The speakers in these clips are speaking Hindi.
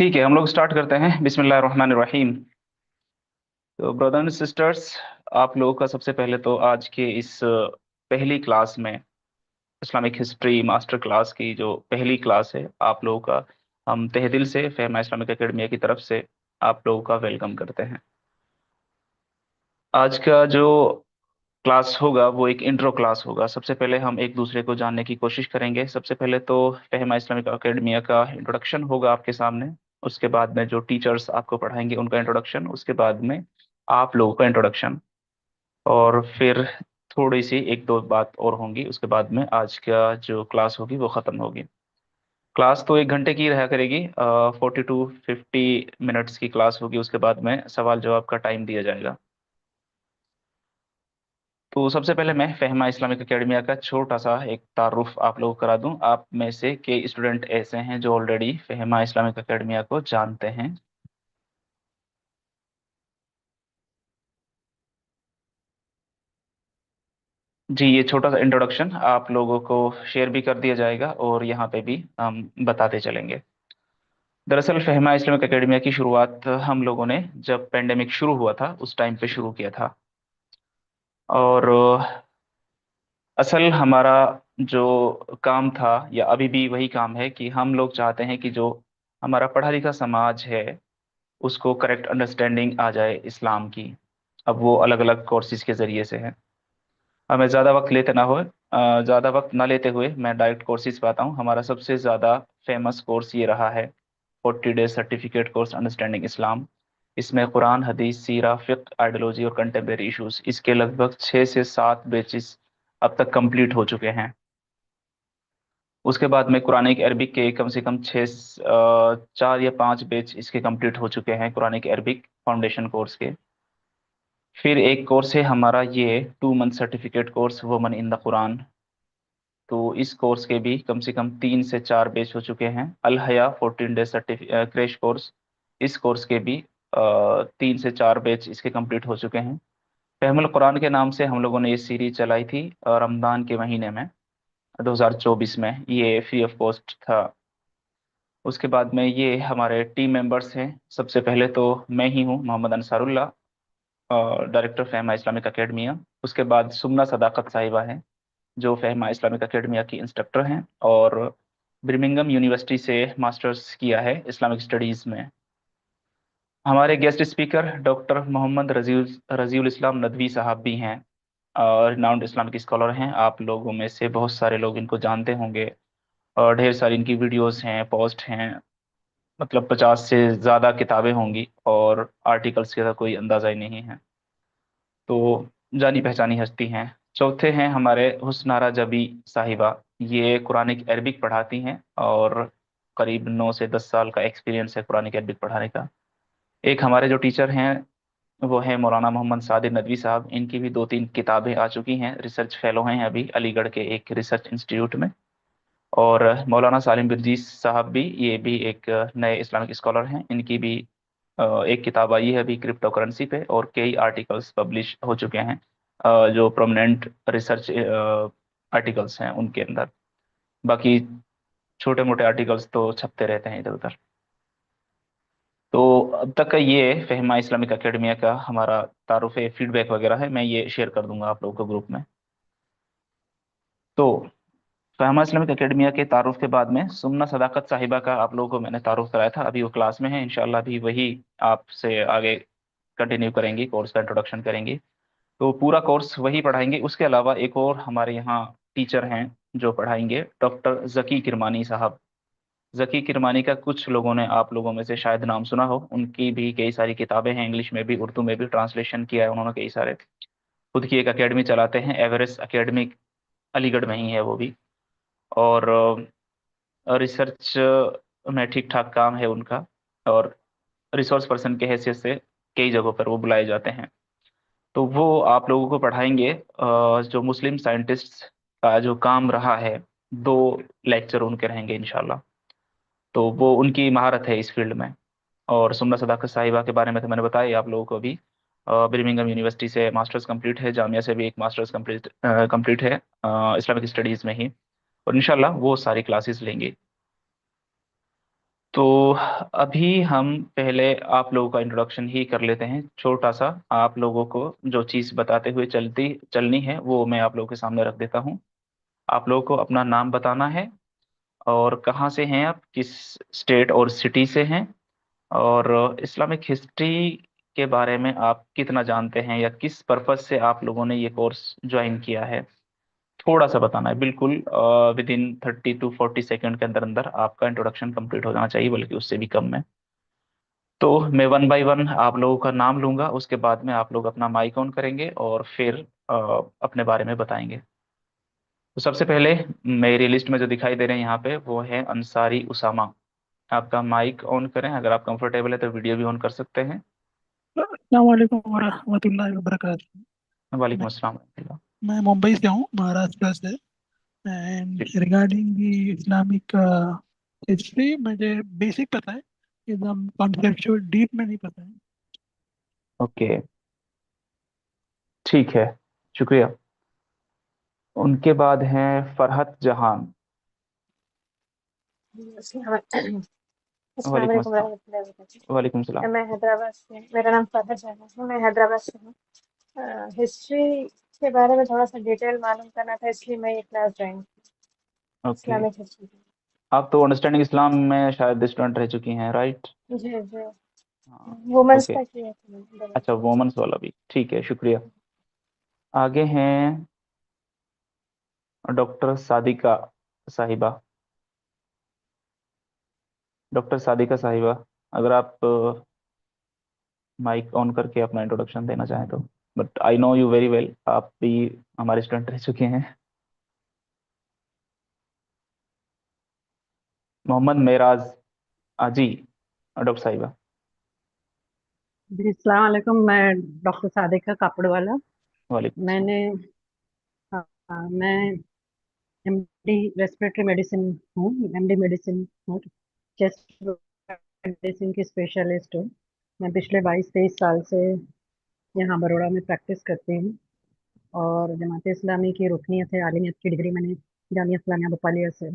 ठीक है, हम लोग स्टार्ट करते हैं। बिस्मिल्लाहिर्रहमानिर्रहीम। तो ब्रदर एंड सिस्टर्स, आप लोगों का सबसे पहले तो आज के इस पहली क्लास में, इस्लामिक हिस्ट्री मास्टर क्लास की जो पहली क्लास है, आप लोगों का हम तहे दिल से फहमा इस्लामिक एकेडमिया की तरफ से आप लोगों का वेलकम करते हैं। आज का जो क्लास होगा वो एक इंट्रो क्लास होगा। सबसे पहले हम एक दूसरे को जानने की कोशिश करेंगे। सबसे पहले तो फहमा इस्लामिक एकेडमिया का इंट्रोडक्शन होगा आपके सामने। उसके बाद में जो टीचर्स आपको पढ़ाएंगे उनका इंट्रोडक्शन, उसके बाद में आप लोगों का इंट्रोडक्शन, और फिर थोड़ी सी एक दो बात और होंगी। उसके बाद में आज का जो क्लास होगी वो ख़त्म होगी। क्लास तो 1 घंटे की रहा करेगी, 40 to 50 मिनट्स की क्लास होगी। उसके बाद में सवाल जवाब का टाइम दिया जाएगा। तो सबसे पहले मैं फहमा इस्लामिक एकेडमिया का छोटा सा एक तारुफ आप लोगों को करा दूं। आप में से कई स्टूडेंट ऐसे हैं जो ऑलरेडी फहमा इस्लामिक एकेडमिया को जानते हैं। जी, ये छोटा सा इंट्रोडक्शन आप लोगों को शेयर भी कर दिया जाएगा और यहाँ पे भी हम बताते चलेंगे। दरअसल फहमा इस्लामिक एकेडमिया की शुरुआत हम लोगों ने जब पेंडेमिक शुरू हुआ था उस टाइम पे शुरू किया था। और असल हमारा जो काम था, या अभी भी वही काम है, कि हम लोग चाहते हैं कि जो हमारा पढ़ा लिखा समाज है उसको करेक्ट अंडरस्टैंडिंग आ जाए इस्लाम की। अब वो अलग अलग कोर्सेज के ज़रिए से है। हमें ज़्यादा वक्त लेते ना हो, ज़्यादा वक्त ना लेते हुए मैं डायरेक्ट कोर्सेज पे आता हूँ। हमारा सबसे ज़्यादा फेमस कोर्स ये रहा है, 40 डेज सर्टिफिकेट कोर्स अंडरस्टैंडिंग इस्लाम। इसमें कुरान, हदीस, सीरा, फिक्र, आइडियोलॉजी और कंटेम्प्रेरी इशूज़, इसके लगभग 6 से 7 बैचेस अब तक कंप्लीट हो चुके हैं। उसके बाद में कुरानिक अरबिक के कम से कम 4 या 5 बैच इसके कंप्लीट हो चुके हैं, कुरानिक अरबिक फाउंडेशन कोर्स के। फिर एक कोर्स है हमारा ये 2 month certificate course, woman in the Quran. तो इस कोर्स के भी कम से कम 3 से 4 बैच हो चुके हैं। अल हया 14 डेज सर्टिफिकेट क्रैश कोर्स, इस कोर्स के भी 3 से 4 बैच इसके कंप्लीट हो चुके हैं। फहमुल कुरान के नाम से हम लोगों ने ये सीरीज चलाई थी रमज़ान के महीने में, 2024 में। ये फ्री ऑफ कॉस्ट था। उसके बाद में ये हमारे टीम मेंबर्स हैं। सबसे पहले तो मैं ही हूँ, Mohammad Ansarullah, director Fahma Islamic academia. उसके बाद सुमना सदाकत साहिबा हैं जो फहमा इस्लामिक एकेडमिया की इंस्ट्रक्टर हैं और बर्मिंघम यूनिवर्सिटी से मास्टर्स किया है इस्लामिक स्टडीज़ में। हमारे गेस्ट स्पीकर डॉक्टर मोहम्मद रजीउल इस्लाम नदवी साहब भी हैं, और रिनाउंड इस्लामिक स्कॉलर हैं। आप लोगों में से बहुत सारे लोग इनको जानते होंगे, और ढेर सारी इनकी वीडियोस हैं, पोस्ट हैं। मतलब 50 से ज़्यादा किताबें होंगी और आर्टिकल्स का कोई अंदाज़ा ही नहीं है। तो जानी पहचानी हस्ती हैं। चौथे हैं हमारे हुस्नारा जबी साहिबा। ये कुरानिक अरबिक पढ़ाती हैं और करीब 9 से 10 साल का एक्सपीरियंस है कुरानिक अरबिक पढ़ाने का। एक हमारे जो टीचर हैं वो है मौलाना मोहम्मद सादिर नदवी साहब। इनकी भी 2-3 किताबें आ चुकी हैं। रिसर्च फेलो हैं अभी अलीगढ़ के एक रिसर्च इंस्टीट्यूट में। और मौलाना सालिम बिरजीस साहब भी, ये भी एक नए इस्लामिक स्कॉलर हैं। इनकी भी एक किताब आई है अभी क्रिप्टो करेंसी पे, और कई आर्टिकल्स पब्लिश हो चुके हैं जो प्रोमिनेंट रिसर्च आर्टिकल्स हैं उनके अंदर। बाकी छोटे मोटे आर्टिकल्स तो छपते रहते हैं इधर उधर। तो अब तक का ये फहमा इस्लामिक एकेडमिया का हमारा तारुफ फीडबैक वगैरह है, मैं ये शेयर कर दूंगा आप लोगों को ग्रुप में। तो फहमा इस्लामिक एकेडमिया के तारुफ के बाद में सुमना सदाकत साहिबा का आप लोगों को मैंने तारुफ कराया था। अभी वो क्लास में है, इंशाल्लाह भी वही आपसे आगे कंटिन्यू करेंगी, कोर्स का इंट्रोडक्शन करेंगी। तो पूरा कोर्स वही पढ़ाएंगे। उसके अलावा एक और हमारे यहाँ टीचर हैं जो पढ़ाएंगे, डॉक्टर जकी किरमानी साहब। जकी किरमानी का कुछ लोगों ने, आप लोगों में से शायद नाम सुना हो। उनकी भी कई सारी किताबें हैं, इंग्लिश में भी उर्दू में भी ट्रांसलेशन किया है उन्होंने कई सारे। खुद की एक एकेडमी चलाते हैं, एवरेस्ट एकेडमी, अलीगढ़ में ही है वो भी। और रिसर्च में ठीक ठाक काम है उनका, और रिसोर्स पर्सन के हैसियत से कई जगहों पर वो बुलाए जाते हैं। तो वो आप लोगों को पढ़ाएंगे जो मुस्लिम साइंटिस्ट का जो काम रहा है। 2 लेक्चर उनके रहेंगे इंशाल्लाह। तो वो उनकी महारत है इस फील्ड में। और सुमना सदाकत साहिबा के बारे में तो मैंने बताया ही आप लोगों को अभी। बर्मिंघम यूनिवर्सिटी से मास्टर्स कंप्लीट है, जामिया से भी एक मास्टर्स कंप्लीट कंप्लीट है इस्लामिक स्टडीज़ में ही। और इंशाल्लाह वो सारी क्लासेस लेंगे। तो अभी हम पहले आप लोगों का इंट्रोडक्शन ही कर लेते हैं, छोटा सा। आप लोगों को जो चीज़ बताते हुए चलती चलनी है वो मैं आप लोगों के सामने रख देता हूँ। आप लोगों को अपना नाम बताना है, और कहाँ से हैं आप, किस स्टेट और सिटी से हैं, और इस्लामिक हिस्ट्री के बारे में आप कितना जानते हैं, या किस पर्पज से आप लोगों ने ये कोर्स ज्वाइन किया है, थोड़ा सा बताना है। बिल्कुल विद इन 30 to 40 सेकेंड के अंदर अंदर आपका इंट्रोडक्शन कंप्लीट हो जाना चाहिए, बल्कि उससे भी कम में। तो मैं वन बाय वन आप लोगों का नाम लूंगा, उसके बाद में आप लोग अपना माइक ऑन करेंगे और फिर अपने बारे में बताएंगे। तो सबसे पहले मेरी लिस्ट में जो दिखाई दे रहे हैं यहाँ पे, वो है अंसारी उसामा। आपका माइक ऑन करें, अगर आप कंफर्टेबल है तो वीडियो भी ऑन कर सकते हैं। अस्सलाम वालेकुम वरहमतुल्लाहि वबरकातुहू। वालेकुम मैं अस्सलाम। मैं मुंबई से हूँ, महाराष्ट्र से। एंड जी। रिगार्डिंग दी इस्लामिक हिस्ट्री मुझे बेसिक पता है, एकदम कॉन्सेप्चुअल डीप में नहीं पता है। ओके, ठीक है, शुक्रिया। उनके बाद हैं फरहत जहान। अस्सलाम वालेकुम वालेकुम अस्सलाम। रहमतुल्लाहि व वालेकुम सलाम। बरकातहू। मैं हैदराबाद से, मेरा नाम फातह जहां है, मैं हैदराबाद से हूँ। हिस्ट्री के बारे में थोड़ा सा डिटेल मालूम करना था, इसलिए मैं ये क्लास ज्वाइन की, ओके, इस्लामिक हिस्ट्री की। आप तो अंडरस्टैंडिंग इस्लाम में शायद स्टूडेंट रह चुकी हैं, राइट? जी जी। हाँ। वुमेन्स ओके, का किया था मैंने। अच्छा, वोमेंस वाला भी ठीक है, शुक्रिया। आगे हैं डॉक्टर सादिका साहिबा। डॉक्टर सादिका साहिबा, अगर आप माइक ऑन करके अपना इंट्रोडक्शन देना चाहें तो। But I know you very well, आप भी हमारे स्टूडेंट रह चुके हैं। मोहम्मद मेराज जी, डॉक्टर साहिबा। जी अस्सलाम वालेकुम। मैं डॉक्टर सादिका कापड़वाला। वालेकुम अस्सलाम। मैंने मैं एमडी रेस्पिरेटरी मेडिसिन हूँ, एमडी मेडिसिन हूँ, चेस्ट मेडिसिन की स्पेशलिस्ट हूँ। मैं पिछले 22-23 साल से यहाँ बड़ौदा में प्रैक्टिस करती हूँ, और जमात इस्लामी की रुकनियत है, आलिमियत की डिग्री मैंने जामिया इस्लामिया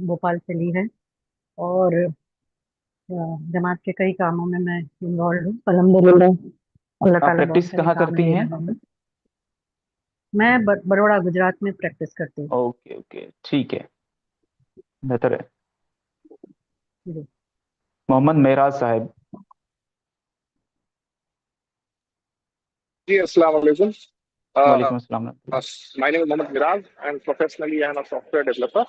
भोपाल से ली है। और जमात के कई कामों में मैं इन्वॉल्व हूँ, अल्हम्दुलिल्लाह। अल्लाह आप ताला बहुत प्रैक्टिस सारे कहाँ काम करती दे हैं? रहा है। मैं बड़ौदा गुजरात में प्रैक्टिस करती हूँ। ओके ओके, ठीक है, बेहतर है। जी। मोहम्मद मेराज साहब। Ji, Assalamu alaikum. Uh, वालेकुम अस्सलाम। my name is Mohammed Miraj, and professionally I am a software developer.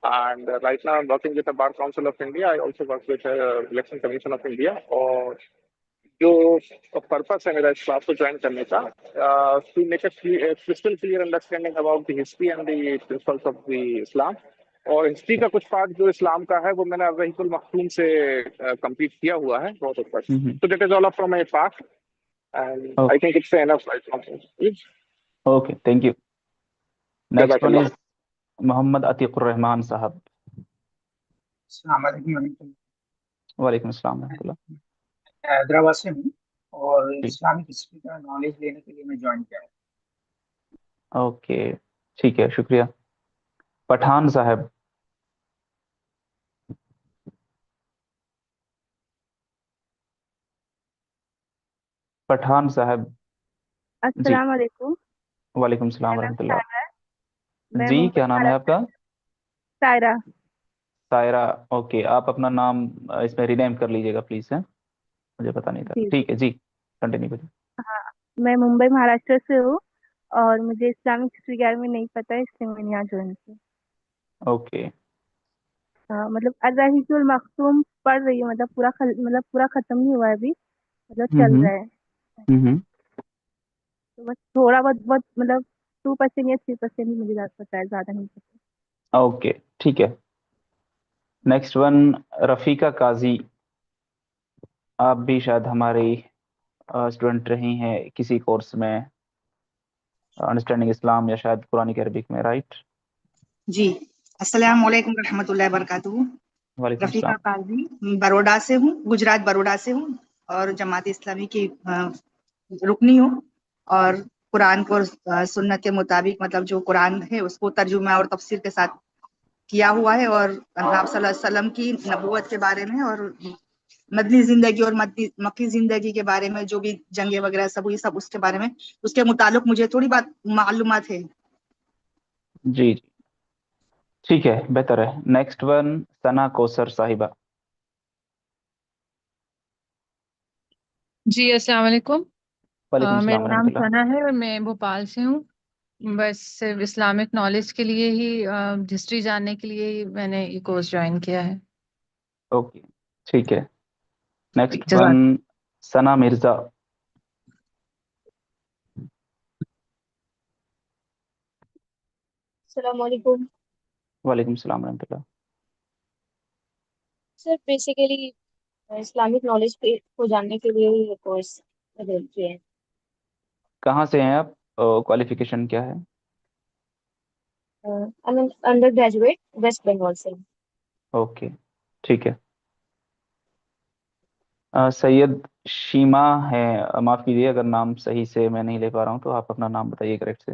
And right now I'm working with the Bar Council of India. I also work with the Election Commission of India. और जो पर्पस है मेरा इस क्लास को ज्वाइन करने का, to make a crystal clear understanding about the history and the principles of the Islam. और हिस्ट्री का कुछ पार्ट जो इस्लाम का है वो मैंने रहीकुल मखतूम से कंप्लीट किया हुआ है बहुत ऊपर। तो that is all from my part, and I think it's enough right now. Okay, thank you. Next one जज़ाकल्लाह। इज मोहम्मद अतीकुर रहमान साहब। अस्सलाम वालेकुम। वालेकुम अस्सलाम मैं रहमतुल्लाह। हैदराबाद से हूँ और जी। इस्लामिक हिस्ट्री का नॉलेज लेने के लिए मैं ज्वाइन किया है। ओके, ठीक है, शुक्रिया। पठान साहब। पठान साहब। जी। अस्सलाम वालेकुम। वालेकुम सलाम मेरा नाम रहमतुल्लाह। सायरा है। मैं जी, मुंबई क्या नाम है महाराष्ट्र आपका? से। सायरा। सायरा। ओके, आप अपना नाम इसमें रीनेम कर लीजिएगा प्लीज, है, मुझे पता नहीं था। जी ठीक है जी, कंटिन्यू करिए। हाँ। मैं मुंबई महाराष्ट्र से हूँ, और मुझे इस्लामिक हिस्ट्री के बारे में नहीं पता है, इसलिए मैंने यहाँ ज्वाइन किया। ओके। मतलब अर्रहीकुल मखतूम पढ़ रही हूँ, मतलब मतलब पूरा खत्म नहीं हुआ है अभी, मतलब चल हम्म रहा है। हम्म। तो बस थोड़ा बहुत बहुत मतलब 2% या 3% ही मुझे पता है, ज्यादा नहीं पता। ओके, ठीक है। नेक्स्ट वन, रफ़ीका काजी। आप भी शायद हमारी स्टूडेंट रही हैं किसी कोर्स में, अंडरस्टैंडिंग इस्लाम या शायद कुरानिक अरबिक में, राइट? जी अस्सलाम वालेकुम रहमतुल्लाहि वबरकातुहू। वालेकुम रफीका अस्सलाम। काजी बड़ौदा से हूँ, गुजरात बड़ौदा से हूँ, और जमात इस्लामी की रुकनी हूँ। और कुरान को सुन्नत के मुताबिक, मतलब जो कुरान है उसको तर्जुमा और तफसीर के साथ किया हुआ है, और नबी सल्लल्लाहु अलैहि वसल्लम की नबूवत के बारे में और मदनी जिंदगी और मक्की जिंदगी के बारे में, जो भी जंगे वगैरह सब हुई, सब उसके बारे में, उसके मुतालिक मुझे थोड़ी बात मालूमात है। जी जी, ठीक है, बेहतर है। नेक्स्ट वन सना कौसर साहिबा। जी अस्सलाम वालेकुम। वालेकुम सलाम मेरा नाम रहमतुल्लाह। सना है और मैं भोपाल से हूँ। बस सिर्फ इस्लामिक नॉलेज के लिए ही, हिस्ट्री जानने के लिए ही मैंने ये कोर्स ज्वाइन किया है। ओके, ठीक है। नेक्स्ट वन जज़ाक। सना मिर्जा। अस्सलाम वालेकुम वालेकुम सलाम रहमतुल्लाह। सर। बेसिकली इस्लामिक नॉलेज को जानने के लिए ये कोर्स अवेल किए हैं। कहाँ से हैं आप? क्वालिफिकेशन क्या है? I mean under graduate West Bengal से। ओके, ठीक है। सैयद शीमा है। माफ़ कीजिए अगर नाम सही से मैं नहीं ले पा रहा हूँ, तो आप अपना नाम बताइए करेक्ट से।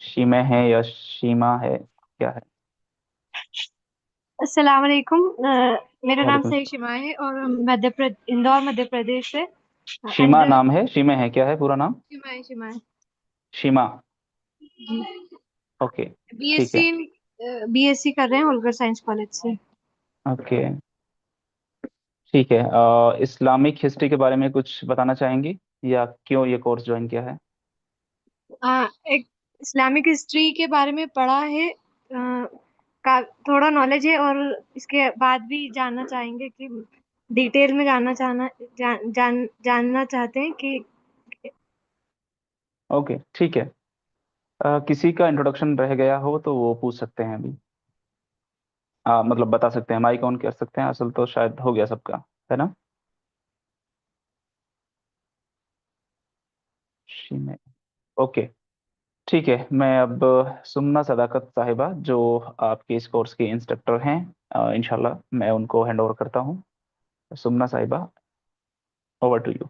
शीमा है या शीमा है, क्या है? अस्सलाम वालेकुम। मेरा नाम वालेकुम सही सलाम। शिमा है और इंदौर मध्य प्रदेश से। शीमा अंडर नाम है, शीमा है, क्या है पूरा नाम? शिमा है। शीमा। ओके, ठीक है। बीएससी बीएससी कर रहे हैं होलकर साइंस कॉलेज से। ओके, ठीक है। इस्लामिक हिस्ट्री के बारे में कुछ बताना चाहेंगी, या क्यों ये कोर्स ज्वाइन किया है? एक इस्लामिक हिस्ट्री के बारे में पढ़ा है, थोड़ा नॉलेज है, और इसके बाद भी जानना चाहेंगे कि डिटेल में जानना चाहते हैं कि। ओके, ठीक है। किसी का इंट्रोडक्शन रह गया हो तो वो पूछ सकते हैं अभी। मतलब बता सकते हैं, माइक ऑन कर सकते हैं। असल तो शायद हो गया सबका, है ना? शीमे। ओके, ठीक है। मैं अब सुमना सदाकत साहिबा, जो आपके इस कोर्स के इंस्ट्रक्टर हैं, इंशाल्लाह मैं उनको हैंड ओवर करता हूँ। सुमना साहिबा, ओवर टू यू।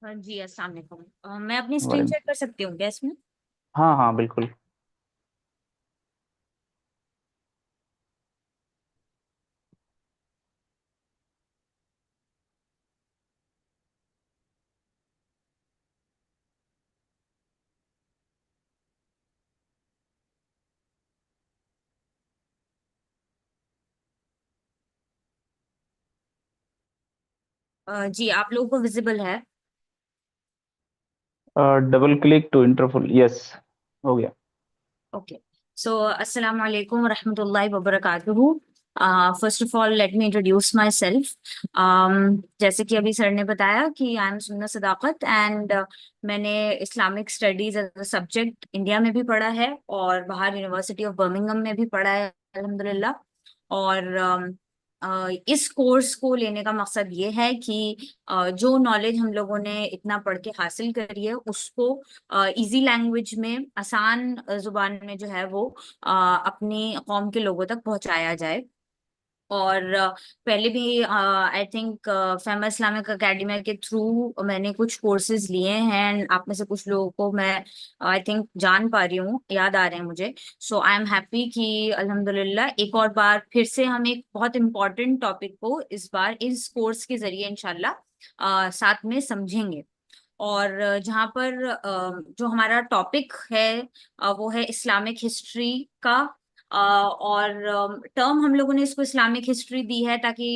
हाँ जी, अस्सलाम वालेकुम। मैं अपनी स्क्रीन वाले शेयर कर सकती हूँ क्या इसमें? हाँ हाँ, बिल्कुल। जी, आप लोगों को विजिबल है? डबल क्लिक टू इंटरफुल, यस, हो गया। ओके। सो अस्सलाम वालेकुम व रहमतुल्लाहि व बरकातुहू। First of all let me introduce myself. जैसे कि अभी सर ने बताया कि I am Sunna Sadakat, and मैंने Islamic studies as a subject India में भी पढ़ा है और बाहर यूनिवर्सिटी ऑफ बर्मिंघम में भी पढ़ा है अल्हम्दुलिल्लाह। और इस कोर्स को लेने का मकसद ये है कि जो नॉलेज हम लोगों ने इतना पढ़ के हासिल करी है उसको इजी लैंग्वेज में, आसान जुबान में जो है वो अपनी कौम के लोगों तक पहुंचाया जाए। और पहले भी I think famous Islamic academy के थ्रू मैंने कुछ कोर्सेज लिए हैं, and आप में से कुछ लोगों को मैं आई थिंक जान पा रही हूँ, याद आ रहे हैं मुझे। सो आई एम हैप्पी कि अल्हम्दुलिल्लाह एक और बार फिर से हम एक बहुत इम्पोर्टेंट टॉपिक को इस बार इस कोर्स के जरिए इंशाल्लाह साथ में समझेंगे। और जहाँ पर जो हमारा टॉपिक है वो है इस्लामिक हिस्ट्री का। और टर्म हम लोगों ने इसको इस्लामिक हिस्ट्री दी है ताकि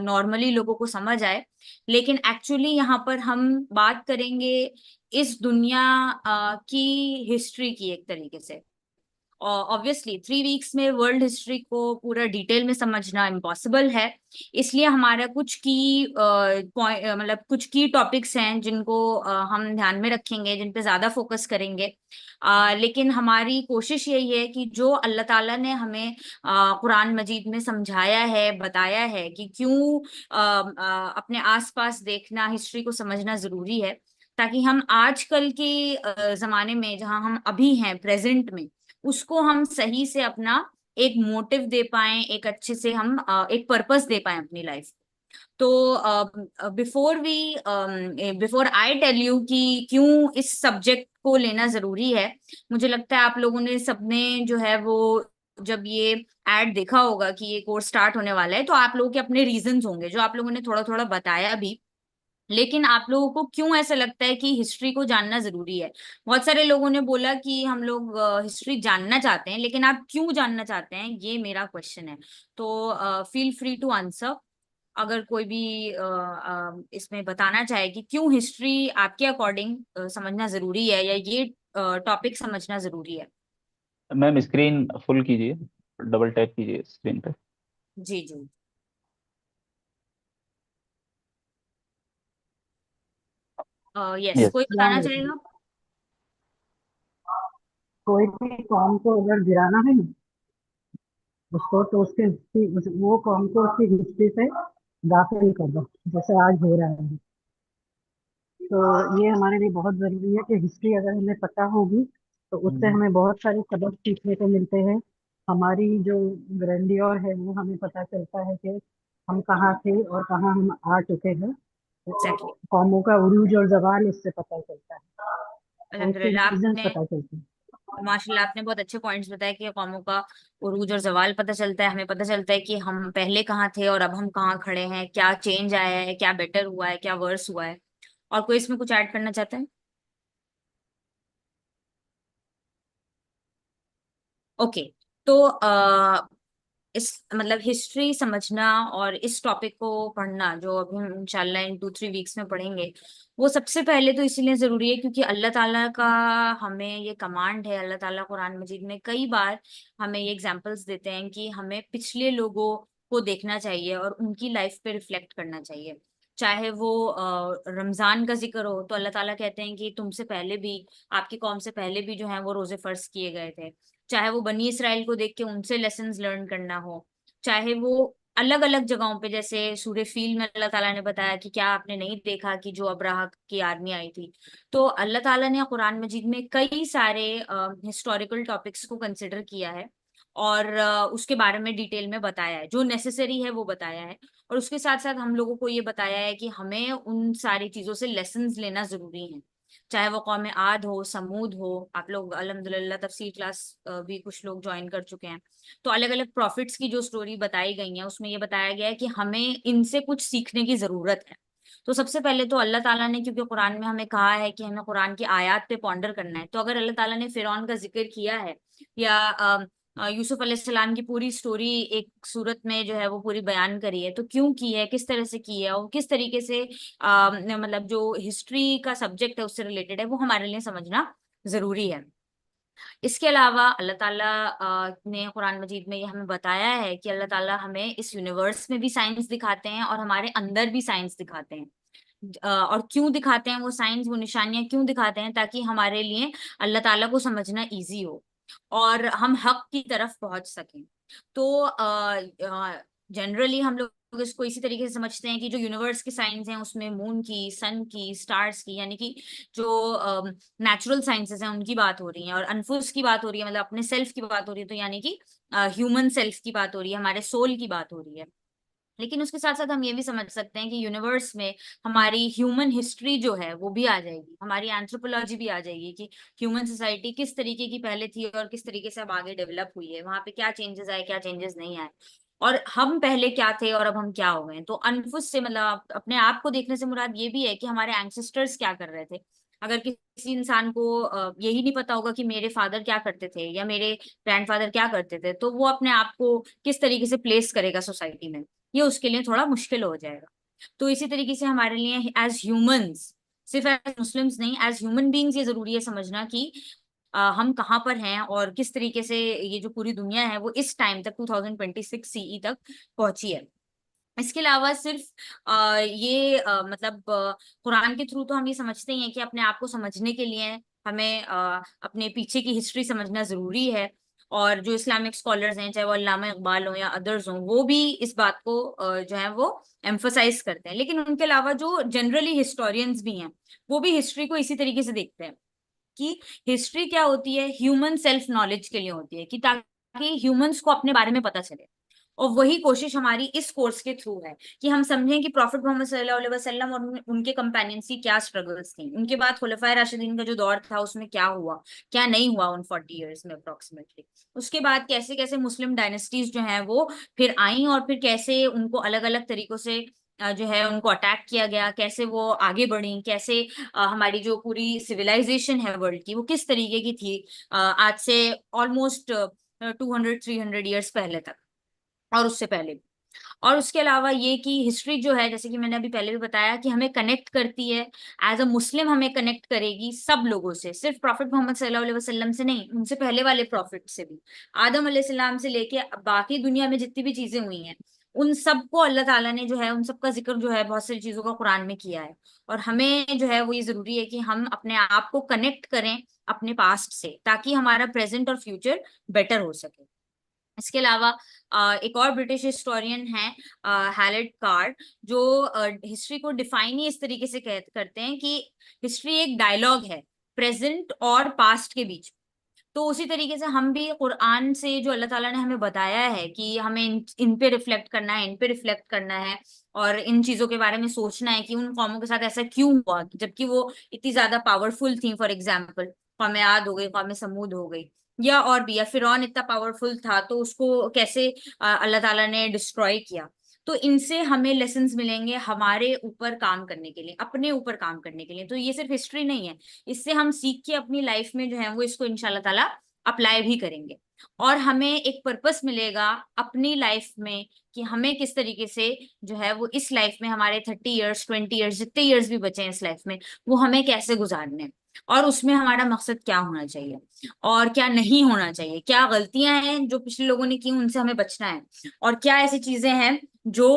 नॉर्मली लोगों को समझ आए, लेकिन एक्चुअली यहाँ पर हम बात करेंगे इस दुनिया की हिस्ट्री की एक तरीके से। ऑब्वियसली 3 वीक्स में वर्ल्ड हिस्ट्री को पूरा डिटेल में समझना इम्पॉसिबल है, इसलिए हमारा कुछ की मतलब कुछ की टॉपिक्स हैं जिनको हम ध्यान में रखेंगे, जिन पे ज्यादा फोकस करेंगे। लेकिन हमारी कोशिश यही है कि जो अल्लाह ताला ने हमें कुरान मजीद में समझाया है, बताया है कि क्यों अपने आसपास देखना, हिस्ट्री को समझना जरूरी है, ताकि हम आजकल के जमाने में जहां हम अभी हैं प्रेजेंट में, उसको हम सही से अपना एक मोटिव दे पाएं, एक अच्छे से हम एक पर्पस दे पाएं अपनी लाइफ। तो बिफोर आई टेल यू कि क्यों इस सब्जेक्ट को लेना जरूरी है, मुझे लगता है आप लोगों ने सबने जो है वो जब ये एड देखा होगा कि ये कोर्स स्टार्ट होने वाला है, तो आप लोगों के अपने रीजंस होंगे जो आप लोगों ने थोड़ा थोड़ा बताया भी। लेकिन आप लोगों को क्यों ऐसा लगता है कि हिस्ट्री को जानना जरूरी है? बहुत सारे लोगों ने बोला कि हम लोग हिस्ट्री जानना चाहते हैं, लेकिन आप क्यों जानना चाहते हैं, ये मेरा क्वेश्चन है। तो फील फ्री टू आंसर, अगर कोई भी इसमें बताना चाहे कि क्यों हिस्ट्री आपके अकॉर्डिंग समझना जरूरी है, या ये टॉपिक समझना जरूरी है। मैम स्क्रीन फुल कीजिए, डबल टैप कीजिए स्क्रीन पे। जी जी। Yes, yes. कोई बताना चाहेगा? कोई भी कौम को अगर गिराना है ना उसको, तो उसके वो कौम को उसकी हिस्ट्री से गाफिल कर दो, जैसे आज हो रहा है। तो ये हमारे लिए बहुत जरूरी है कि हिस्ट्री अगर हमें पता होगी तो उससे हमें बहुत सारे सबक सीखने को मिलते हैं। हमारी जो ग्रैंडियर है वो हमें पता चलता है कि हम कहाँ थे और कहाँ हम आ चुके हैं। एग्जैक्टली। कौमों का उरूज और जवाल इससे पता चलता है, और उसके अल्हम्दुलिल्लाह, रीजंस आपने पता चलते हैं। माशाल्लाह आपने बहुत अच्छे पॉइंट्स बताए कि कौमों का उरूज और जवाल पता चलता है, हमें पता चलता है कि हम पहले कहाँ थे और अब हम कहाँ खड़े हैं, क्या चेंज आया है, क्या बेटर हुआ है, क्या वर्स हुआ है। और कोई इसमें कुछ ऐड करना चाहता है? ओके। तो इस मतलब हिस्ट्री समझना और इस टॉपिक को पढ़ना जो अभी हम इंशाल्लाह इन 2-3 वीक्स में पढ़ेंगे, वो सबसे पहले तो इसीलिए जरूरी है क्योंकि अल्लाह ताला का हमें ये कमांड है। अल्लाह ताला कुरान मजीद में कई बार हमें ये एग्जांपल्स देते हैं कि हमें पिछले लोगों को देखना चाहिए और उनकी लाइफ पे रिफ्लेक्ट करना चाहिए। चाहे वो रमजान का जिक्र हो तो अल्लाह ताला कहते हैं कि तुमसे पहले भी, आपकी कौम से पहले भी जो है वो रोजे फर्ज किए गए थे। चाहे वो बनी इसराइल को देख के उनसे लेसन्स लर्न करना हो, चाहे वो अलग अलग जगहों पे, जैसे सूरह फील में अल्लाह ताला ने बताया कि क्या आपने नहीं देखा कि जो अब्राहा की आर्मी आई थी। तो अल्लाह ताला ने कुरान मजीद में कई सारे हिस्टोरिकल टॉपिक्स को कंसिडर किया है और उसके बारे में डिटेल में बताया है, जो नेसेसरी है वो बताया है। और उसके साथ साथ हम लोगों को ये बताया है कि हमें उन सारी चीजों से लेसन्स लेना जरूरी है। चाहे वो कौम आद हो, समूद हो, आप लोग अल्हम्दुलिल्लाह तफसीर क्लास भी कुछ लोग ज्वाइन कर चुके हैं। तो अलग अलग प्रॉफिट्स की जो स्टोरी बताई गई है उसमें ये बताया गया है कि हमें इनसे कुछ सीखने की जरूरत है। तो सबसे पहले तो अल्लाह ताला ने, क्योंकि कुरान में हमें कहा है कि हमें कुरान की आयत पे पॉन्डर करना है, तो अगर अल्लाह ताला ने फिरौन का जिक्र किया है या यूसुफ अलैहिस्सलाम की पूरी स्टोरी एक सूरत में जो है वो पूरी बयान करी है, तो क्यों की है, किस तरह से की है और किस तरीके से मतलब जो हिस्ट्री का सब्जेक्ट है उससे रिलेटेड है, वो हमारे लिए समझना जरूरी है। इसके अलावा अल्लाह ताला ने कुरान मजीद में ये हमें बताया है कि अल्लाह ताला हमें इस यूनिवर्स में भी साइंस दिखाते हैं और हमारे अंदर भी साइंस दिखाते हैं। और क्यों दिखाते हैं वो साइंस, वो निशानियां क्यों दिखाते हैं? ताकि हमारे लिए अल्लाह ताला को समझना इजी हो और हम हक की तरफ पहुंच सकें। तो जनरली हम लोग इसको इसी तरीके से समझते हैं कि जो यूनिवर्स की साइंस हैं उसमें मून की, सन की, स्टार्स की, यानी कि जो नेचुरल साइंसेस हैं उनकी बात हो रही है, और अनफुस की बात हो रही है, मतलब अपने सेल्फ की बात हो रही है, तो यानी कि ह्यूमन सेल्फ की बात हो रही है, हमारे सोल की बात हो रही है। लेकिन उसके साथ साथ हम ये भी समझ सकते हैं कि यूनिवर्स में हमारी ह्यूमन हिस्ट्री जो है वो भी आ जाएगी, हमारी एंथ्रोपोलॉजी भी आ जाएगी कि ह्यूमन सोसाइटी किस तरीके की पहले थी और किस तरीके से अब आगे डेवलप हुई है, वहां पे क्या चेंजेस आए, क्या चेंजेस नहीं आए, और हम पहले क्या थे और अब हम क्या हो गए। तो अनफुस से मतलब अपने आप को देखने से मुराद ये भी है कि हमारे एंसेस्टर्स क्या कर रहे थे। अगर किसी इंसान को यही नहीं पता होगा कि मेरे फादर क्या करते थे या मेरे ग्रैंडफादर क्या करते थे, तो वो अपने आप को किस तरीके से प्लेस करेगा सोसाइटी में, ये उसके लिए थोड़ा मुश्किल हो जाएगा। तो इसी तरीके से हमारे लिए एज ह्यूमंस, सिर्फ एज मुस्लिम्स नहीं, एज ह्यूमन बींग्स ये जरूरी है समझना कि हम कहाँ पर हैं और किस तरीके से ये जो पूरी दुनिया है वो इस टाइम तक 2026 सीई तक पहुंची है। इसके अलावा सिर्फ मतलब कुरान के थ्रू तो हम ये समझते ही हैं कि अपने आप को समझने के लिए हमें अपने पीछे की हिस्ट्री समझना जरूरी है। और जो इस्लामिक स्कॉलर्स हैं, चाहे वो अल्लामा इकबाल हो या अदर्स हों, वो भी इस बात को जो है वो एम्फोसाइज करते हैं। लेकिन उनके अलावा जो जनरली हिस्टोरियंस भी हैं वो भी हिस्ट्री को इसी तरीके से देखते हैं कि हिस्ट्री क्या होती है, ह्यूमन सेल्फ नॉलेज के लिए होती है, कि ताकि ह्यूमंस को अपने बारे में पता चले। और वही कोशिश हमारी इस कोर्स के थ्रू है कि हम समझें कि प्रॉफिट मोहम्मद सल्लल्लाहु अलैहि वसल्लम और उनके कंपेनियंस की क्या स्ट्रगल्स थी, उनके बाद खुलफाए राशिदीन का जो दौर था उसमें क्या हुआ, क्या नहीं हुआ उन 40 इयर्स में अप्रोक्सीमेटली, उसके बाद कैसे कैसे मुस्लिम डायनेस्टीज जो है वो फिर आई और फिर कैसे उनको अलग अलग तरीकों से जो है उनको अटैक किया गया, कैसे वो आगे बढ़ी, कैसे हमारी जो पूरी सिविलाइजेशन है वर्ल्ड की वो किस तरीके की थी आज से ऑलमोस्ट 200-300 ईयर्स पहले तक और उससे पहले भी। और उसके अलावा ये कि हिस्ट्री जो है, जैसे कि मैंने अभी पहले भी बताया, कि हमें कनेक्ट करती है एज अ मुस्लिम, हमें कनेक्ट करेगी सब लोगों से, सिर्फ प्रॉफिट मोहम्मद सल्लल्लाहु अलैहि वसल्लम से नहीं, उनसे पहले वाले प्रॉफिट से भी, आदम अलैहिस्सलाम से लेके बाकी दुनिया में जितनी भी चीजें हुई हैं उन सबको अल्लाह ताला ने जो है उन सबका जिक्र जो है बहुत सारी चीजों का कुरान में किया है। और हमें जो है वो ये जरूरी है कि हम अपने आप को कनेक्ट करें अपने पास्ट से, ताकि हमारा प्रेजेंट और फ्यूचर बेटर हो सके। इसके अलावा एक और ब्रिटिश हिस्टोरियन है हैलेट कार्ड, जो हिस्ट्री को डिफाइन ही इस तरीके से करते हैं कि हिस्ट्री एक डायलॉग है प्रेजेंट और पास्ट के बीच। तो उसी तरीके से हम भी कुरान से जो अल्लाह ताला ने हमें बताया है कि हमें इन पे रिफ्लेक्ट करना है, इन पे रिफ्लेक्ट करना है और इन चीजों के बारे में सोचना है कि उन कौमों के साथ ऐसा क्यों हुआ जबकि वो इतनी ज्यादा पावरफुल थी। फॉर एग्जाम्पल कौम आद हो गई, कौम समूद हो गई, या और भी, या फिरौन इतना पावरफुल था तो उसको कैसे अल्लाह ताला ने डिस्ट्रॉय किया। तो इनसे हमें लेसन्स मिलेंगे हमारे ऊपर काम करने के लिए, अपने ऊपर काम करने के लिए। तो ये सिर्फ हिस्ट्री नहीं है, इससे हम सीख के अपनी लाइफ में जो है वो इसको इंशाल्लाह ताला अप्लाई भी करेंगे और हमें एक पर्पस मिलेगा अपनी लाइफ में कि हमें किस तरीके से जो है वो इस लाइफ में हमारे 30 इयर्स 20 इयर्स जितने इयर्स भी बचे हैं इस लाइफ में वो हमें कैसे गुजारने हैं और उसमें हमारा मकसद क्या होना चाहिए और क्या नहीं होना चाहिए, क्या गलतियां हैं जो पिछले लोगों ने की उनसे हमें बचना है और क्या ऐसी चीजें हैं जो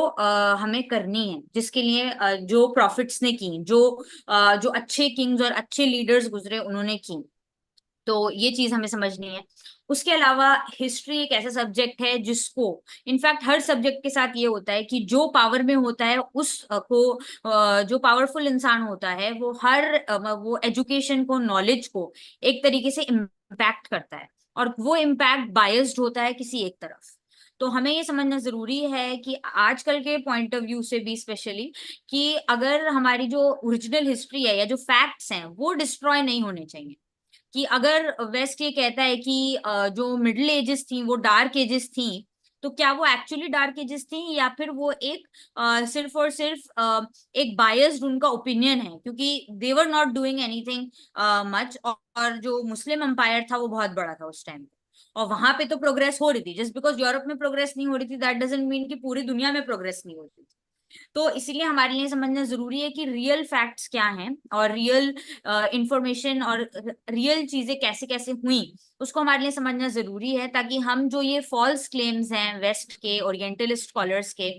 हमें करनी है जिसके लिए जो प्रॉफिट्स ने की, जो अच्छे किंग्स और अच्छे लीडर्स गुजरे उन्होंने की। तो ये चीज हमें समझनी है। उसके अलावा हिस्ट्री एक ऐसा सब्जेक्ट है जिसको इनफैक्ट हर सब्जेक्ट के साथ ये होता है कि जो पावर में होता है जो पावरफुल इंसान होता है वो एजुकेशन को, नॉलेज को एक तरीके से इम्पैक्ट करता है और वो इम्पैक्ट बायस्ड होता है किसी एक तरफ। तो हमें ये समझना जरूरी है कि आजकल के पॉइंट ऑफ व्यू से भी स्पेशली कि अगर हमारी जो ओरिजिनल हिस्ट्री है या जो फैक्ट्स हैं वो डिस्ट्रॉय नहीं होने चाहिए। कि अगर वेस्ट ये कहता है कि जो मिडिल एजेस थी वो डार्क एजेस थी, तो क्या वो एक्चुअली डार्क एजेस थी या फिर वो एक सिर्फ और सिर्फ एक बायस्ड उनका ओपिनियन है, क्योंकि they were not doing anything much. और जो मुस्लिम एम्पायर था वो बहुत बड़ा था उस टाइम पे और वहां पे तो प्रोग्रेस हो रही थी। जस्ट बिकॉज यूरोप में प्रोग्रेस नहीं हो रही थी दैट डजंट मीन कि पूरी दुनिया में प्रोग्रेस नहीं हो रही थी। तो इसीलिए हमारे लिए समझना जरूरी है कि रियल फैक्ट्स क्या हैं और रियल इंफॉर्मेशन और रियल चीजें कैसे कैसे हुई उसको हमारे लिए समझना जरूरी है, ताकि हम जो ये फॉल्स क्लेम्स हैं वेस्ट के ओरिएंटलिस्ट स्कॉलर्स के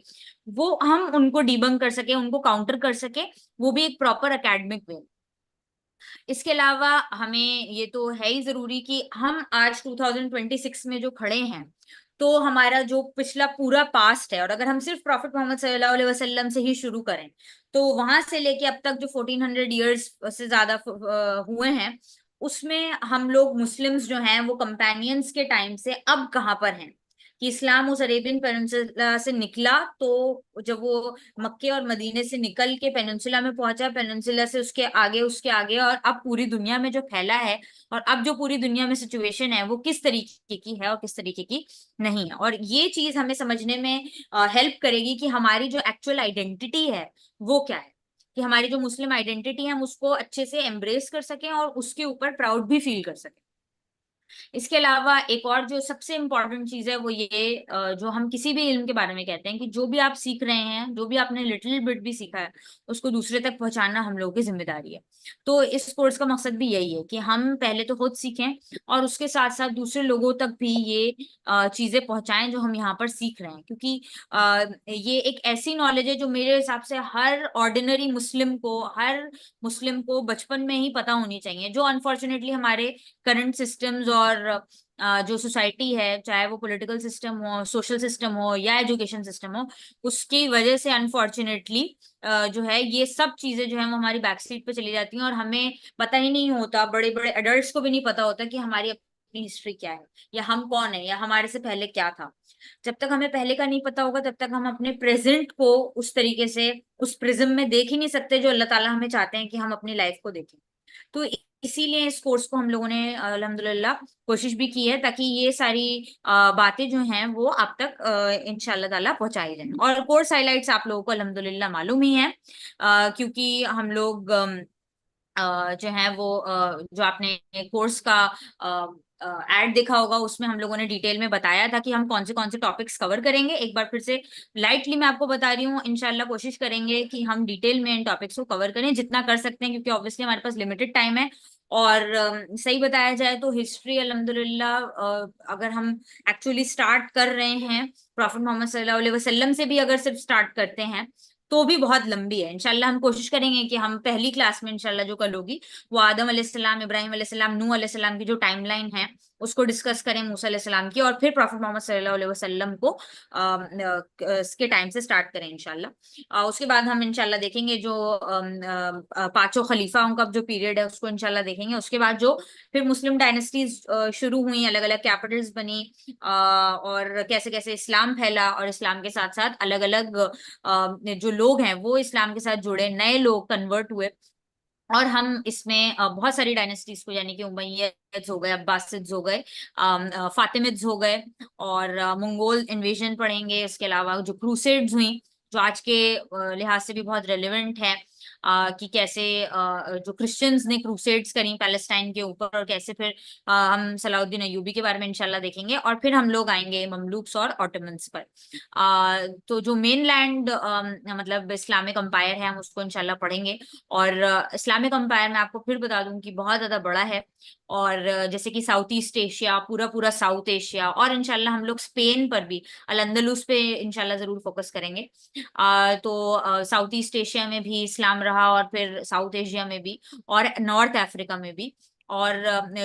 वो हम उनको डिबंक कर सके, उनको काउंटर कर सके, वो भी एक प्रॉपर एकेडमिक वे। इसके अलावा हमें ये तो है ही जरूरी कि हम आज 2026 में जो खड़े हैं तो हमारा जो पिछला पूरा पास्ट है, और अगर हम सिर्फ प्रॉफिट मोहम्मद सल्लल्लाहु अलैहि वसल्लम से ही शुरू करें तो वहां से लेके अब तक जो 1400 इयर्स से ज्यादा हुए हैं उसमें हम लोग मुस्लिम्स जो हैं वो कंपेनियंस के टाइम से अब कहाँ पर हैं कि इस्लाम उस अरेबियन पेनिनसुला से निकला, तो जब वो मक्के और मदीने से निकल के पेनिनसुला में पहुंचा, पेनिनसुला से उसके आगे और अब पूरी दुनिया में जो फैला है और अब जो पूरी दुनिया में सिचुएशन है वो किस तरीके की है और किस तरीके की नहीं है। और ये चीज हमें समझने में हेल्प करेगी कि हमारी जो एक्चुअल आइडेंटिटी है वो क्या है, कि हमारी जो मुस्लिम आइडेंटिटी है हम उसको अच्छे से एम्ब्रेस कर सकें और उसके ऊपर प्राउड भी फील कर सकें। इसके अलावा एक और जो सबसे इम्पोर्टेंट चीज है वो ये जो हम किसी भी इल्म के बारे में कहते हैं कि जो भी आप सीख रहे हैं, जो भी आपने लिटिल बिट भी सीखा है उसको दूसरे तक पहुंचाना हम लोगों की जिम्मेदारी है। तो इस कोर्स का मकसद भी यही है कि हम पहले तो खुद सीखें और उसके साथ साथ दूसरे लोगों तक भी ये चीजें पहुंचाएं जो हम यहाँ पर सीख रहे हैं, क्योंकि ये एक ऐसी नॉलेज है जो मेरे हिसाब से हर ऑर्डिनरी हर मुस्लिम को बचपन में ही पता होनी चाहिए, जो अनफॉर्चुनेटली हमारे करंट सिस्टम्स और जो सोसाइटी है, चाहे वो पॉलिटिकल सिस्टम हो, सोशल सिस्टम हो या एजुकेशन सिस्टम हो, उसकी वजह से अनफॉर्चुनेटली जो है ये सब चीजें जो है वो हमारी बैक सीट पे चली जाती हैं और हमें पता ही नहीं होता, बड़े बड़े एडल्ट्स को भी नहीं पता होता कि हमारी अपनी हिस्ट्री क्या है, या हम कौन है, या हमारे से पहले क्या था। जब तक हमें पहले का नहीं पता होगा तब तक हम अपने प्रेजेंट को उस तरीके से उस प्रिज्म में देख ही नहीं सकते जो अल्लाह ताला हमें चाहते हैं कि हम अपनी लाइफ को देखें। तो इसीलिए इस कोर्स को हम लोगों ने अल्हम्दुलिल्लाह कोशिश भी की है ताकि ये सारी बातें जो हैं वो आप तक इंशाल्लाह ताला पहुंचाई जाएं। और कोर्स हाइलाइट्स आप लोगों को अल्हम्दुलिल्लाह मालूम ही है, क्योंकि हम लोग जो है वो जो आपने कोर्स का एड देखा होगा उसमें हम लोगों ने डिटेल में बताया था कि हम कौन से टॉपिक्स कवर करेंगे। एक बार फिर से लाइटली मैं आपको बता रही हूँ, इंशाल्लाह कोशिश करेंगे कि हम डिटेल में इन टॉपिक्स को कवर करें जितना कर सकते हैं, क्योंकि ऑब्वियसली हमारे पास लिमिटेड टाइम है। और सही बताया जाए तो हिस्ट्री अल्हम्दुलिल्लाह अगर हम एक्चुअली स्टार्ट कर रहे हैं प्रॉफिट मोहम्मद सल्लल्लाहु अलैहि वसल्लम से भी अगर सिर्फ स्टार्ट करते हैं तो भी बहुत लंबी है। इंशाल्लाह हम कोशिश करेंगे कि हम पहली क्लास में इंशाल्लाह जो कल होगी वो आदम अलैहिस्सलाम, इब्राहिम अलैहिस्सलाम, नूह अलैहिस्सलाम की जो टाइमलाइन है उसको डिस्कस करें, मूसा अलैहिस्सलाम की, और फिर प्रॉफिट मोहम्मद सल्लल्लाहु अलैहि वसल्लम को इसके टाइम से स्टार्ट करें इंशाल्लाह। उसके बाद हम इंशाल्लाह देखेंगे जो पांचों खलीफाओं का जो पीरियड है उसको इंशाल्लाह देखेंगे। उसके बाद जो फिर मुस्लिम डायनेस्टीज शुरू हुई, अलग अलग कैपिटल्स बनी, और कैसे कैसे इस्लाम फैला, और इस्लाम के साथ साथ अलग अलग जो लोग हैं वो इस्लाम के साथ जुड़े, नए लोग कन्वर्ट हुए। और हम इसमें बहुत सारी डायनेस्टीज को, यानी कि उमय्यद्स हो गए, अब्बासिद्स हो गए, फातिमिद्स हो गए, और मंगोल इन्वेजन पढ़ेंगे। इसके अलावा जो क्रूसेड्स हुई जो आज के लिहाज से भी बहुत रेलेवेंट है, कि कैसे जो क्रिश्चियंस ने क्रूसेड्स करी पैलेस्टाइन के ऊपर, और कैसे फिर हम सलाउद्दीन अय्यूबी के बारे में इंशाल्लाह देखेंगे। और फिर हम लोग आएंगे ममलूक्स और ऑटोमन्स पर। तो जो मेन लैंड मतलब इस्लामिक अंपायर है हम उसको इंशाल्लाह पढ़ेंगे। और इस्लामिक अंपायर में आपको फिर बता दूं कि बहुत ज्यादा बड़ा है, और जैसे कि साउथ ईस्ट एशिया, पूरा पूरा साउथ एशिया, और इंशाल्लाह हम लोग स्पेन पर भी, अल अंदलुस पे इंशाल्लाह जरूर फोकस करेंगे। तो साउथ ईस्ट एशिया में भी इस्लाम रहा, और फिर साउथ एशिया में भी, और नॉर्थ अफ्रीका में भी, और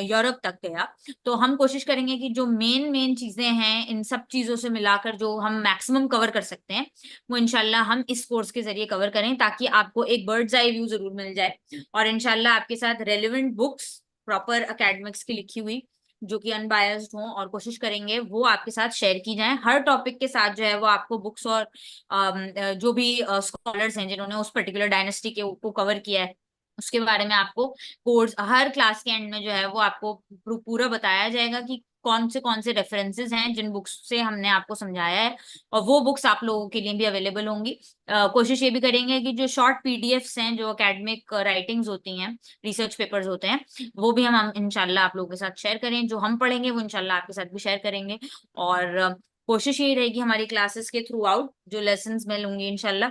यूरोप तक गया। तो हम कोशिश करेंगे कि जो मेन मेन चीजें हैं इन सब चीजों से मिलाकर जो हम मैक्सिमम कवर कर सकते हैं वो इंशाल्लाह हम इस कोर्स के जरिए कवर करें, ताकि आपको एक बर्ड्स आई व्यू जरूर मिल जाए, और इंशाल्लाह आपके साथ रेलिवेंट बुक्स प्रॉपर एकेडमिक्स की लिखी हुई जो कि अनबायस्ड हो, और कोशिश करेंगे वो आपके साथ शेयर की जाए। हर टॉपिक के साथ जो है वो आपको बुक्स और जो भी स्कॉलर्स हैं जिन्होंने उस पर्टिकुलर डायनेस्टी के को कवर किया है उसके बारे में आपको कोर्स हर क्लास के एंड में जो है वो आपको पूरा बताया जाएगा कि कौन से रेफरेंसेस हैं जिन बुक्स से हमने आपको समझाया है, और वो बुक्स आप लोगों के लिए भी अवेलेबल होंगी। कोशिश ये भी करेंगे कि जो शॉर्ट पीडीएफ्स हैं, जो एकेडमिक राइटिंग्स होती हैं, रिसर्च पेपर्स होते हैं, वो भी हम इंशाल्लाह आप लोगों के साथ शेयर करें। जो हम पढ़ेंगे वो इंशाल्लाह आपके साथ भी शेयर करेंगे। और कोशिश यही रहेगी हमारी क्लासेस के थ्रू आउट जो लेसन मैं लूंगी इंशाल्लाह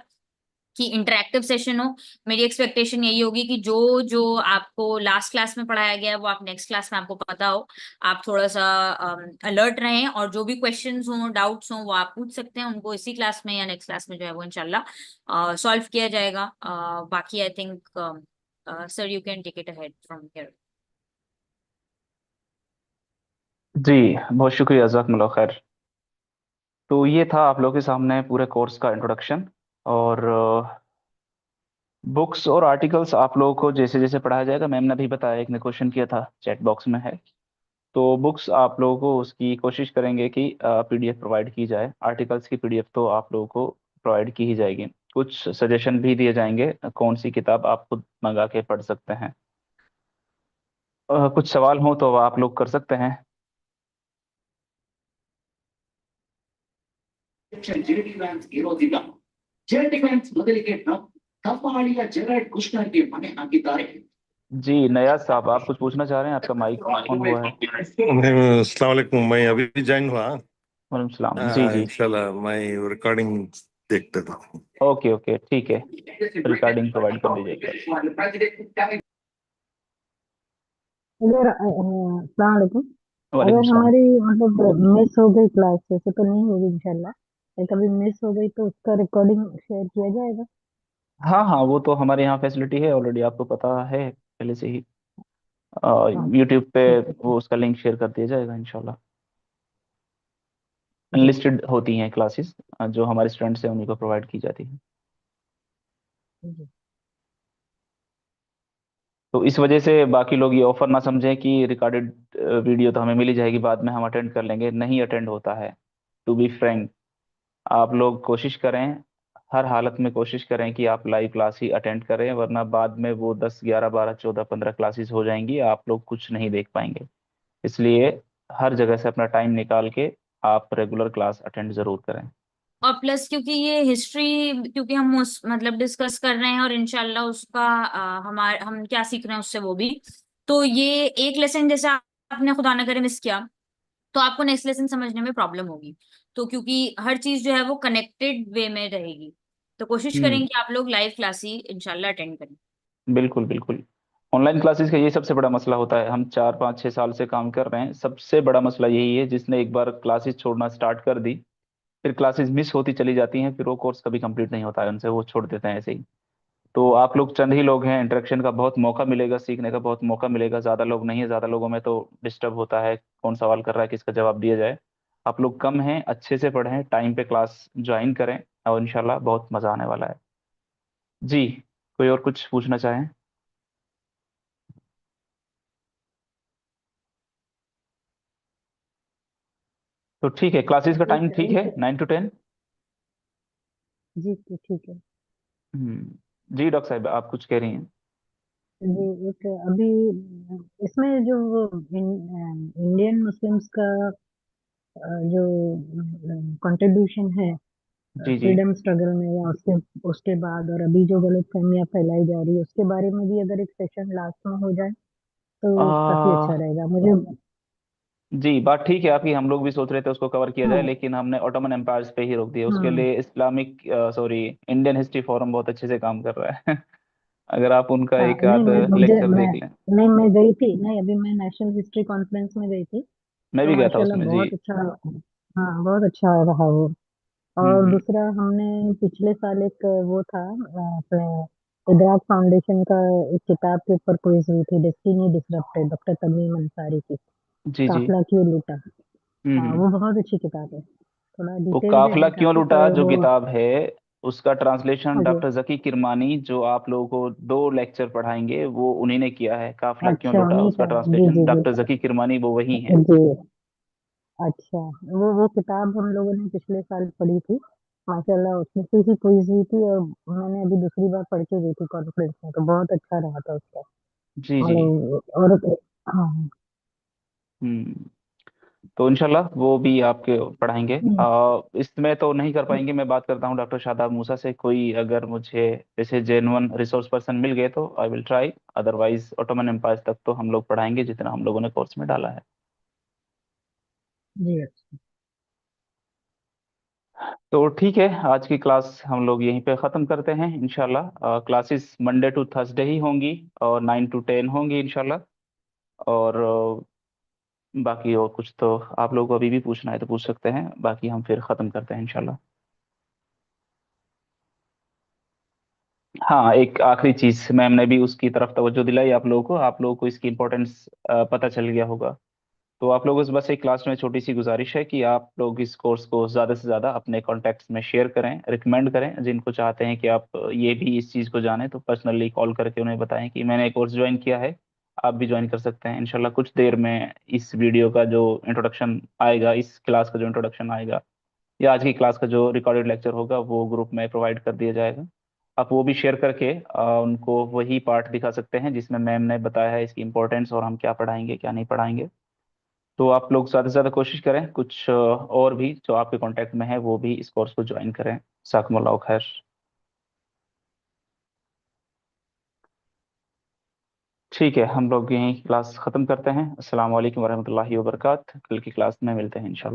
कि इंटरेक्टिव सेशन हो। मेरी एक्सपेक्टेशन यही होगी कि जो जो आपको लास्ट क्लास में पढ़ाया गया है वो आप नेक्स्ट क्लास में आपको पता हो, आप थोड़ा सा अलर्ट रहें, और जो भी क्वेश्चंस हों, डाउट्स हों, वो आप पूछ सकते हैं उनको इसी क्लास में या नेक्स्ट क्लास में जो है वो इंशाल्लाह सॉल्व किया जाएगा। बाकी I think sir you can take it ahead from here. जी बहुत शुक्रिया, जज़ाकमुल्लाह खैर। तो ये था आप लोगों के सामने पूरे कोर्स का इंट्रोडक्शन, और बुक्स और आर्टिकल्स आप लोगों को जैसे जैसे पढ़ाया जाएगा, मैम ने भी बताया, एक ने क्वेश्चन किया था, चैट बॉक्स में है। तो बुक्स आप लोगों को उसकी कोशिश करेंगे कि पीडीएफ प्रोवाइड की जाए। आर्टिकल्स की पीडीएफ तो आप लोगों को प्रोवाइड की ही जाएगी। कुछ सजेशन भी दिए जाएंगे कौन सी किताब आप खुद मंगा के पढ़ सकते हैं। कुछ सवाल हो तो आप लोग कर सकते हैं। ಜೆಡಿ ವ್ಯಾನ್ಸ್ ಇರೋದಿಲ್ಲ. ಜೆಡಿ ವ್ಯಾನ್ಸ್ ಬದಲಿಗೆ ಕಪಾಳಿಯ ಜೆರಾಲ್ಡ್ ಕುಶ್ನರ್ಗೆ ಮನೆ ಹಾಕಿದ್ದಾರೆ. जी नयाज साहब, आप कुछ पूछना चाह रहे हैं? आपका माइक ऑन हुआ है। अस्सलाम वालेकुम, मैं अभी ज्वाइन हुआ। वालेकुम सलाम। जी जी इंशाल्लाह मैं रिकॉर्डिंग देखता था। ओके ओके ठीक है, रिकॉर्डिंग प्रोवाइड कर दीजिएगा। अगर अस्सलाम वालेकुम, वालेकुम अगर सलाम। हमारी मतलब मिस हो गई क्लास, वैसे तो नहीं होगी इंशाल्लाह, लेकिन कभी मिस हो गई तो उसका रिकॉर्डिंग शेयर किया जाएगा। हाँ हाँ, वो तो हमारे यहाँ फैसिलिटी है ऑलरेडी, आपको पता है पहले से ही। हाँ यूट्यूब पे ठीक है वो उसका लिंक शेयर कर दिया जाएगा इंशाल्लाह। जी अनलिस्टेड होती हैं क्लासेस जो हमारे स्टूडेंट्स हैं उन्हीं को प्रोवाइड की जाती है। जी। तो इस वजह से बाकी लोग ये ऑफर ना समझें कि रिकॉर्डेड वीडियो तो हमें मिल ही जाएगी, बाद में हम अटेंड कर लेंगे। नहीं अटेंड होता है। टू बी फ्रैंक, आप लोग कोशिश करें, हर हालत में कोशिश करें कि आप लाइव क्लास ही अटेंड करें, वरना बाद में वो 10 11 12 14 15 क्लासेस हो जाएंगी, आप लोग कुछ नहीं देख पाएंगे। इसलिए हर जगह से अपना टाइम निकाल के आप रेगुलर क्लास अटेंड जरूर करें। और प्लस क्योंकि ये हिस्ट्री, क्योंकि हम उस मतलब डिस्कस कर रहे हैं और इंशाल्लाह उसका हम क्या सीख रहे हैं उससे वो भी, तो ये एक लेसन जैसे आपने खुदा न करे मिस किया तो आपको नेक्स्ट लेसन समझने में प्रॉब्लम होगी। तो क्योंकि हर चीज जो है वो कनेक्टेड वे में रहेगी, तो कोशिश करें कि आप लोग लाइव क्लास ही इंशाल्लाह अटेंड करें। बिल्कुल बिल्कुल। ऑनलाइन क्लासेस का ये सबसे बड़ा मसला होता है। हम 4 5 6 साल से काम कर रहे हैं, सबसे बड़ा मसला यही है, जिसने एक बार क्लासेस छोड़ना स्टार्ट कर दी, फिर क्लासेस मिस होती चली जाती हैं, फिर वो कोर्स कभी कंप्लीट नहीं होता है उनसे, वो छोड़ देते हैं ऐसे ही। तो आप लोग चंद ही लोग हैं, इंटरेक्शन का बहुत मौका मिलेगा, सीखने का बहुत मौका मिलेगा। ज़्यादा लोग नहीं है, ज़्यादा लोगों में तो डिस्टर्ब होता है, कौन सवाल कर रहा है किसका जवाब दिया जाए। आप लोग कम हैं, अच्छे से पढ़ें, टाइम पे क्लास ज्वाइन करें, और इंशाल्लाह बहुत मज़ा आने वाला है। जी, कोई और कुछ पूछना चाहें? तो ठीक है, क्लासेस का टाइम ठीक है, 9 to 10। जी ठीक है। जी डॉक्टर साहब, आप कुछ कह रही हैं? जी एक अभी इसमें जो वो इंडियन मुस्लिम्स का जो कंट्रीब्यूशन है जी जी। फ्रीडम स्ट्रगल में, या उसके उसके बाद, और अभी जो गलत फहमियां फैलाई जा रही है उसके बारे में भी अगर एक सेशन लास्ट में हो जाए तो काफी अच्छा आ, रहेगा मुझे। जी, बात ठीक है आपकी। हम लोग भी सोच रहे थे उसको कवर किया जाए, हाँ लेकिन हमने ऑटोमन एम्पायर्स पे ही रोक दिया। उसके हाँ लिए Islamic sorry Indian history forum बहुत अच्छे से काम कर रहा है। अगर आप उनका हाँ। एक नहीं आध लेक्चर देख लें। मैं गई थी, नहीं अभी मैं नेशनल हिस्ट्री कॉन्फ्रेंस में गई थी, मैं तो भी गया था माशाल्लाह उसमें जी। बहुत अच्छा। हाँ बहुत अच्छा रहा वो। और हम्म। दूसरा हमने पिछले साल एक वो था अपने इदराक फाउंडेशन का, एक किताब के ऊपर क्विज हुई थी, destiny disrupted, doctor Tamim Ansari की, जी जी। काफिला क्यों लूटा। हाँ हम्म। वो बहुत अच्छी किताब है, थोड़ा वो डिटेल में काफिला है क्यों काफी, लूटा पर जो वो किताब है, उसका ट्रांसलेशन हाँ जी। डॉक्टर जकी किरमानी, जो आप लोगों को 2 लेक्चर पढ़ाएंगे, वो उन्हीं ने किया है। काफिला क्यों अच्छा लूटा, उन्हीं उसका का, जी ट्रांसलेशन जी जी डॉक्टर जकी किरमानी वो वही है। जी। अच्छा, वो किताब हम लोगों ने पिछले साल पढ़ी थी, माशाल्लाह उसमें से ही क्विज हुई थी, और मैंने अभी दूसरी बार पढ़ के गई थी कॉन्फ्रेंस में, तो बहुत अच्छा रहा था उसका, जी जी। मतलब और हाँ। हम्म। तो इंशाल्लाह वो भी आपके पढ़ाएंगे। इसमें तो नहीं कर पाएंगे, मैं बात करता हूँ डॉक्टर शादाब मूसा से। कोई अगर मुझे जैसे जेन्युइन रिसोर्स पर्सन मिल गए तो I will try, otherwise Ottoman empire तक तो हम लोग पढ़ाएंगे जितना हम लोगों ने कोर्स में डाला है। जी अच्छा। तो ठीक है, आज की क्लास हम लोग यहीं पे ख़त्म करते हैं इंशाल्लाह। क्लासेस मंडे टू थर्सडे ही होंगी, और 9 to 10 होंगी इंशाल्लाह। और बाकी और कुछ तो आप लोगों को अभी भी पूछना है तो पूछ सकते हैं, बाकी हम फिर ख़त्म करते हैं इंशाल्लाह। हाँ, एक आखिरी चीज, मैम ने भी उसकी तरफ तवज्जो दिलाई आप लोगों को, आप लोगों को इसकी इम्पोर्टेंस पता चल गया होगा। तो आप लोगों से बस एक क्लास में छोटी सी गुजारिश है कि आप लोग इस कोर्स को ज़्यादा से ज़्यादा अपने कॉन्टैक्ट्स में शेयर करें, रिकमेंड करें। जिनको चाहते हैं कि आप ये भी इस चीज़ को जानें, तो पर्सनली कॉल करके उन्हें बताएं कि मैंने एक कोर्स ज्वाइन किया है, आप भी ज्वाइन कर सकते हैं। इंशाल्लाह कुछ देर में इस वीडियो का जो इंट्रोडक्शन आएगा, इस क्लास का जो इंट्रोडक्शन आएगा, या आज की क्लास का जो रिकॉर्डेड लेक्चर होगा, वो ग्रुप में प्रोवाइड कर दिया जाएगा। आप वो भी शेयर करके उनको वही पार्ट दिखा सकते हैं जिसमें मैम ने बताया है इसकी इंपॉर्टेंस, और हम क्या पढ़ाएंगे क्या नहीं पढ़ाएंगे। तो आप लोग ज़्यादा से ज़्यादा कोशिश करें, कुछ और भी जो आपके कांटेक्ट में है वो भी इस कोर्स को ज्वाइन करें। जज़ाकुमुल्लाह खैर। ठीक है, हम लोग यहीं क्लास ख़त्म करते हैं। अस्सलाम वालेकुम वरहमतुल्लाहि वबरकात। कल की क्लास में मिलते हैं इंशाल्लाह।